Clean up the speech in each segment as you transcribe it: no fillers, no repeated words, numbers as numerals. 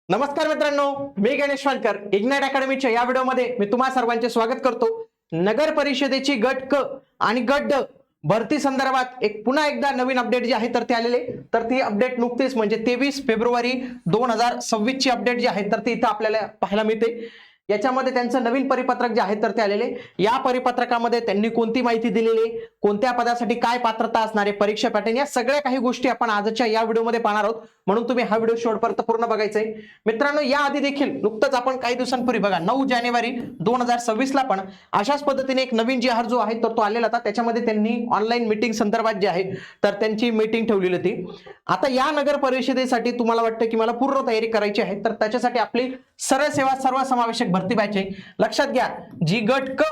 नमस्कार मित्रांनो, मी गणेश वानकर. इग्नाइट अकॅडमीच्या या व्हिडिओमध्ये मी तुम्हा सर्वांचे स्वागत करतो. नगर परिषदेची गट क आणि गट ड भरती संदर्भात पुन्हा एकदा नवीन अपडेट जी आहे तर ते आलेले. तर ती अपडेट नुकतीच म्हणजे 23 फेब्रुवारी 2026 ची अपडेट जी आहे तर ती इथं आपल्याला पाहायला मिळते. याच्यामध्ये त्यांचं नवीन परिपत्रक जे आहे तर ते आलेले. या परिपत्रकामध्ये त्यांनी कोणती माहिती दिलेली, कोणत्या पदासाठी काय पात्रता असणारे, परीक्षा पॅटर्न, या सगळ्या काही गोष्टी आपण आजच्या या व्हिडिओमध्ये पाहणार आहोत. म्हणून तुम्ही हा व्हिडिओ शेवटपर्यंत पूर्ण बघायचा आहे. मित्रांनो, या आधी देखील नुकतंच आपण काही दिवसांपूर्वी बघा 9 जानेवारी 2026 ला पण अशाच पद्धतीने एक नवीन जी जो आहे तर तो आलेला होता. त्याच्यामध्ये त्यांनी ऑनलाईन मीटिंग संदर्भात जे आहे तर त्यांची मीटिंग ठेवलेली होती. आता या नगर परिषदेसाठी तुम्हाला वाटतं की मला पूर्ण तयारी करायची आहे, तर त्याच्यासाठी आपली सरळ सेवा सर्वसमावेशक भरती बॅच आहे. लक्षात घ्या, जी गट क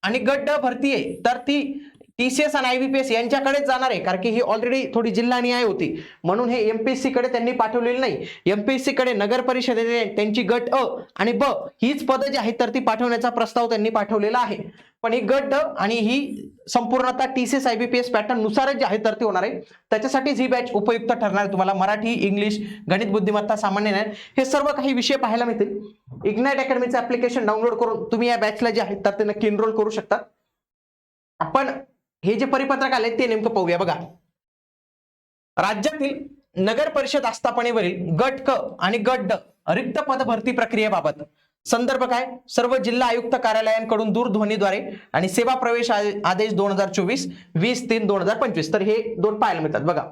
आणि गट ड भरती आहे तर ती टीसीएस आणि आयबीपीएस यांच्याकडेच जाणार आहे, कारण की ही ऑलरेडी थोडी जिल्हानिहाय होती. म्हणून हे एमपीएससी कडे त्यांनी पाठवलेली नाही. एमपीएससी कडे नगर परिषदेने त्यांची गट अ आणि ब हीच पदं जी आहेत तर ती पाठवण्याचा प्रस्ताव त्यांनी पाठवलेला आहे. पण ही गट ड आणि ही संपूर्णतः टीसीएस आयबीपीएस पॅटर्न नुसारच जे आहे तर ते होणार आहे. त्याच्यासाठीच ही बॅच उपयुक्त ठरणार आहे. तुम्हाला मराठी, इंग्लिश, गणित, बुद्धिमत्ता, सामान्य ज्ञान हे सर्व काही विषय पाहायला मिळतील. इग्नाइट अकॅडमीचं ऍप्लिकेशन डाउनलोड करून तुम्ही या बॅचला जे आहे तर ते नक्की एनरोल करू शकता. आपण हे जे परिपत्रक आले ते नेमकं पाहूया. बघा, राज्यातील नगर परिषद आस्थापनेवरील गट क आणि गट ड रिक्त पद भरती प्रक्रियेबाबत संदर्भ काय, सर्व जिल्हा आयुक्त कार्यालयांकडून दूरध्वनीद्वारे आणि सेवा प्रवेश आदेश 2024 20/3/2025. तर हे दोन पाहायला मिळतात. बघा,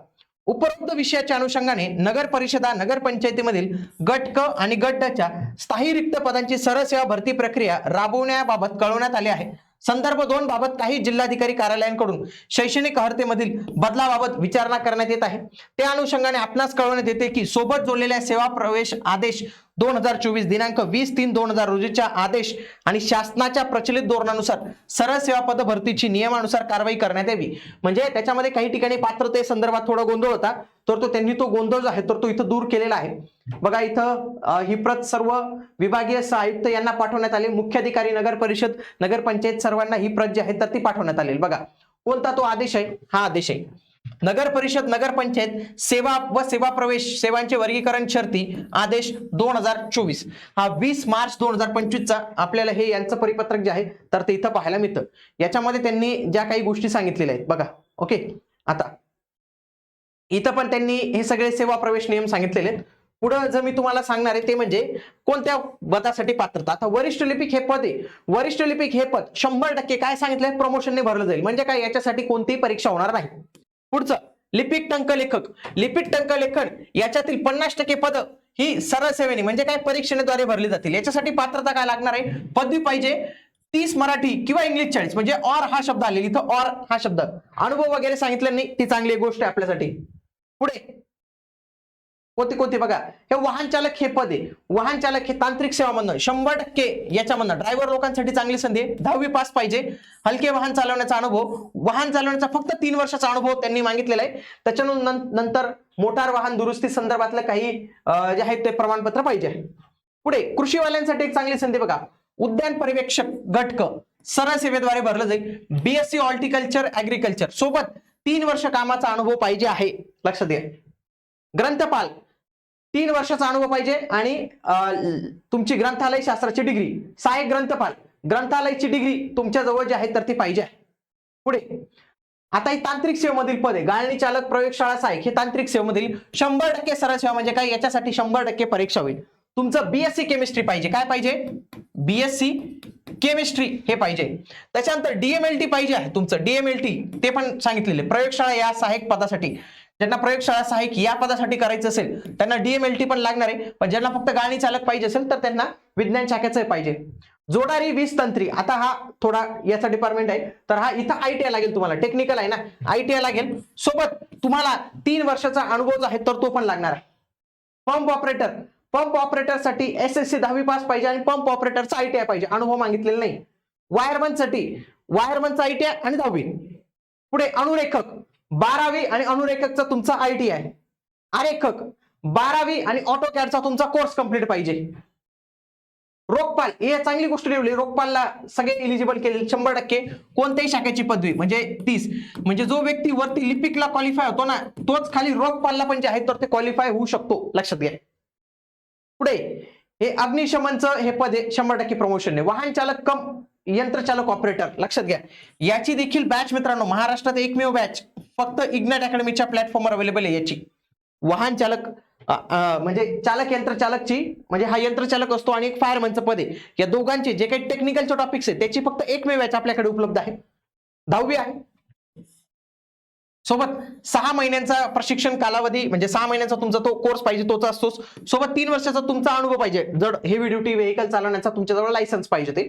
उपरोक्त विषयाच्या अनुषंगाने नगर परिषदा नगर पंचायतीमधील गट क आणि गट ड च्या स्थायी रिक्त पदांची सरळ सेवा भरती प्रक्रिया राबवण्याबाबत कळवण्यात आले आहे. संदर्भ 2 बाबत काही जिल्हाधिकारी कार्यालयांकडून शैक्षणिक अर्हतेमधील बदलाबाबत विचारणा करण्यात येत आहे. त्या अनुषंगाने आपणास कळवण्यात येते की सोबत जोडलेल्या सेवा प्रवेश आदेश 2024 दिनांक 20/3/2000 रोजीच्या आदेश आणि शासनाच्या प्रचलित धोरणानुसार सरळ सेवा पद भरतीची नियमानुसार कारवाई करण्यात यावी. म्हणजे त्याच्यामध्ये काही ठिकाणी पात्रते संदर्भात थोडा गोंधळ होता, तर तो त्यांनी तो गोंधळ जो आहे तर तो इथं दूर केलेला आहे. बघा, इथं ही प्रत सर्व विभागीय आयुक्त यांना पाठवण्यात आली. मुख्याधिकारी नगर परिषद नगर पंचायत सर्वांना ही प्रत जी आहे तर ती पाठवण्यात आली. बघा, कोणता तो आदेश आहे, हा आदेश आहे. नगर परिषद नगर पंचायत सेवा व सेवा प्रवेश सेवांचे वर्गीकरण शर्ती आदेश 2024 हा 20 मार्च 2025 चा आपल्याला हे यांचं परिपत्रक जे आहे तर ते इथं पाहायला मिळतं. याच्यामध्ये त्यांनी ज्या काही गोष्टी सांगितलेल्या आहेत बघा. ओके, आता इथं पण त्यांनी हे सगळे सेवा प्रवेश नियम सांगितलेले आहेत. पुढे जर मी तुम्हाला सांगणार आहे ते म्हणजे कोणत्या पदासाठी पात्रता. आता वरिष्ठ लिपिक हे पद आहे. वरिष्ठ लिपिक हे पद 100% काय सांगितलंय, प्रमोशनने भरलं जाईल. म्हणजे काय, याच्यासाठी कोणतीही परीक्षा होणार नाही. पुढचं लिपिक टंकलेखक. लिपिक टंकलेखन याच्यातील 50% पद ही सरळ सेवेने म्हणजे काय परीक्षेद्वारे भरली जातील. याच्यासाठी पात्रता काय लागणार आहे, पदवी पाहिजे 30 मराठी किंवा इंग्लिश 40. म्हणजे ऑर हा शब्द आलेला, इथं ऑर हा शब्द. अनुभव वगैरे सांगितलं नाही, ती चांगली गोष्ट आहे आपल्यासाठी. पुढे कोणती कोणती बघा, हे वाहन चालक हे पद आहे. वाहन चालक हे तांत्रिक सेवामधनं 100% याच्यामधनं ड्रायव्हर लोकांसाठी चांगली संधी आहे. 10वी पास पाहिजे. हलके वाहन चालवण्याचा अनुभव, वाहन चालवण्याचा फक्त 3 वर्षाचा अनुभव त्यांनी मागितलेला आहे. त्याच्यानंतर मोटार वाहन दुरुस्ती संदर्भातलं काही जे आहे ते प्रमाणपत्र पाहिजे आहे. पुढे कृषीवाल्यांसाठी एक चांगली संधी बघा, उद्यान पर्यवेक्षक गट क सरळ सेवेद्वारे भरलं जाईल. बीएससी हॉर्टिकल्चर ऍग्रिकल्चर सोबत 3 वर्ष कामाचा अनुभव पाहिजे आहे. लक्षात घ्या. ग्रंथपाल 3 वर्षाचा अनुभव पाहिजे आणि तुमची ग्रंथालय शास्त्राची डिग्री. सहाय्यक ग्रंथपाल ग्रंथालयाची डिग्री तुमच्या जवळ जी आहे तर ती पाहिजे आहे. पुढे आता ही तांत्रिक सेवेमधील पद आहे. गाळणी चालक प्रयोगशाळा सहाय्यक हे तांत्रिक सेवेमधील 100% सरळ सेवा. म्हणजे काय, याच्यासाठी 100% परीक्षा होईल. तुमचं बीएससी केमिस्ट्री पाहिजे. काय पाहिजे, बीएससी केमिस्ट्री हे पाहिजे. त्याच्यानंतर डीएमएलटी पाहिजे आहे तुमचं. डीएमएलटी ते पण सांगितलेले. प्रयोगशाळा या सहाय्यक पदासाठी, ज्यांना प्रयोगशाळा सहाय्यक या पदासाठी करायचं असेल त्यांना डीएमएलटी पण लागणार आहे. पण ज्यांना फक्त गाळणी चालक पाहिजे असेल तर त्यांना विज्ञान शाखेचं पाहिजे. जोडारी 20 तंत्री, आता हा थोडा याचा डिपार्टमेंट आहे, तर हा इथं आयटीआय लागेल. तुम्हाला टेक्निकल आहे ना, आयटीआय लागेल. सोबत तुम्हाला 3 वर्षाचा अनुभव जो आहे तर तो पण लागणार आहे. पंप ऑपरेटर, पंप ऑपरेटर साठी एसएससी 10वी पास पाहिजे आणि पंप ऑपरेटरचा आयटीआय पाहिजे. अनुभव मागितलेला नाही. वायरमन साठी वायरमनचा आयटीआय आणि 10वी. पुढे अनुरेखक 12वी आणि अनुरेखकचा तुमचा आयटीआय. आरेखक 12वी आणि ऑटोकॅडचा तुमचा कोर्स कंप्लीट पाहिजे. रोखपाल हे चांगली गोष्ट ठेवली, रोखपालला सगळे एलिजिबल केले 100%. कोणत्याही शाखेची पदवी म्हणजे 30, म्हणजे जो व्यक्ती वरती लिपिकला क्वालिफाय होतो ना, तोच खाली रोखपालला पण जे आहे तर ते क्वालिफाय होऊ शकतो, लक्षात घ्या. पुढे हे अग्निशमनचं हे पद आहे 100% प्रमोशन आहे. वाहन चालक कम यंत्रचालक ऑपरेटर, लक्षात घ्या. याची देखील बॅच मित्रांनो महाराष्ट्रात एकमेव बॅच फक्त इग्नाइट अकॅडमीच्या प्लॅटफॉर्मवर अवेलेबल आहे याची. वाहन चालक म्हणजे चालक यंत्रचालकची, म्हणजे हा यंत्रचालक असतो आणि एक फायरमनचं पद आहे. या दोघांचे जे काही टेक्निकलचे टॉपिक्स आहेत त्याची फक्त एकमेव बॅच आपल्याकडे उपलब्ध आहे. 10वी आहे. सोबत 6 महिन्यांचा प्रशिक्षण कालावधी, म्हणजे 6 महिन्यांचा तुमचा तो कोर्स पाहिजे तोच असतोच. सोबत 3 वर्षाचा तुमचा अनुभव पाहिजे, जर हेवी ड्युटी व्हेकल चालवण्याचा तुमच्याजवळ लायसन्स पाहिजे ते.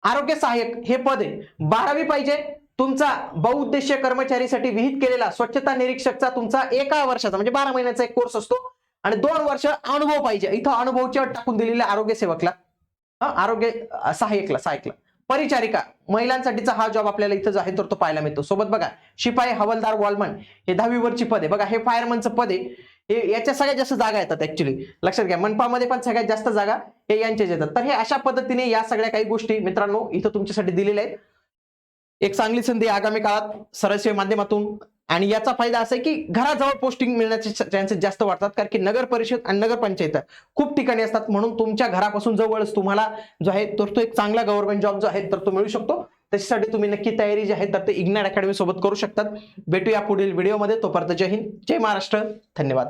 आरोग्य सहाय्यक हे पद आहे. 12वी पाहिजे. तुमचा बहुउद्देशीय कर्मचारीसाठी विहित केलेला स्वच्छता निरीक्षकचा तुमचा 1 वर्षाचा म्हणजे 12 महिन्याचा एक कोर्स असतो आणि 2 वर्ष अनुभव पाहिजे. इथं अनुभवची अट टाकून दिलेल्या आरोग्य सेवकला, आरोग्य सहाय्यकला. परिचारिका महिलांसाठीचा हा जॉब आपल्याला इथं जो आहे तर तो पाहायला मिळतो. सोबत बघा शिपाई, हवालदार, वॉलमन हे 10वी वरची पद आहे. बघा हे फायरमनचं पद आहे. हे याच्या सगळ्यात जास्त जागा येतात ऍक्च्युली, लक्षात घ्या. मनपामध्ये पण सगळ्यात जास्त जागा हे यांच्याच येतात. तर हे अशा पद्धतीने या सगळ्या काही गोष्टी मित्रांनो इथं तुमच्यासाठी दिलेल्या आहेत. एक चांगली संधी आगामी काळात सरळ सेवे माध्यमातून, आणि याचा फायदा असा आहे की घराजवळ पोस्टिंग मिळण्याचे चान्सेस जास्त वाढतात, कारण की नगर परिषद आणि नगरपंचायत खूप ठिकाणी असतात. म्हणून तुमच्या घरापासून जवळच तुम्हाला जो आहे तर तो एक चांगला गव्हर्नमेंट जॉब जो आहे तर तो मिळू शकतो. त्याच्यासाठी तुम्ही नक्की तयारी जी आहे तर ते इग्नाइट अकॅडमी सोबत करू शकतात. भेटूया पुढील व्हिडिओमध्ये. तोपर्यंत जय हिंद, जय महाराष्ट्र, धन्यवाद.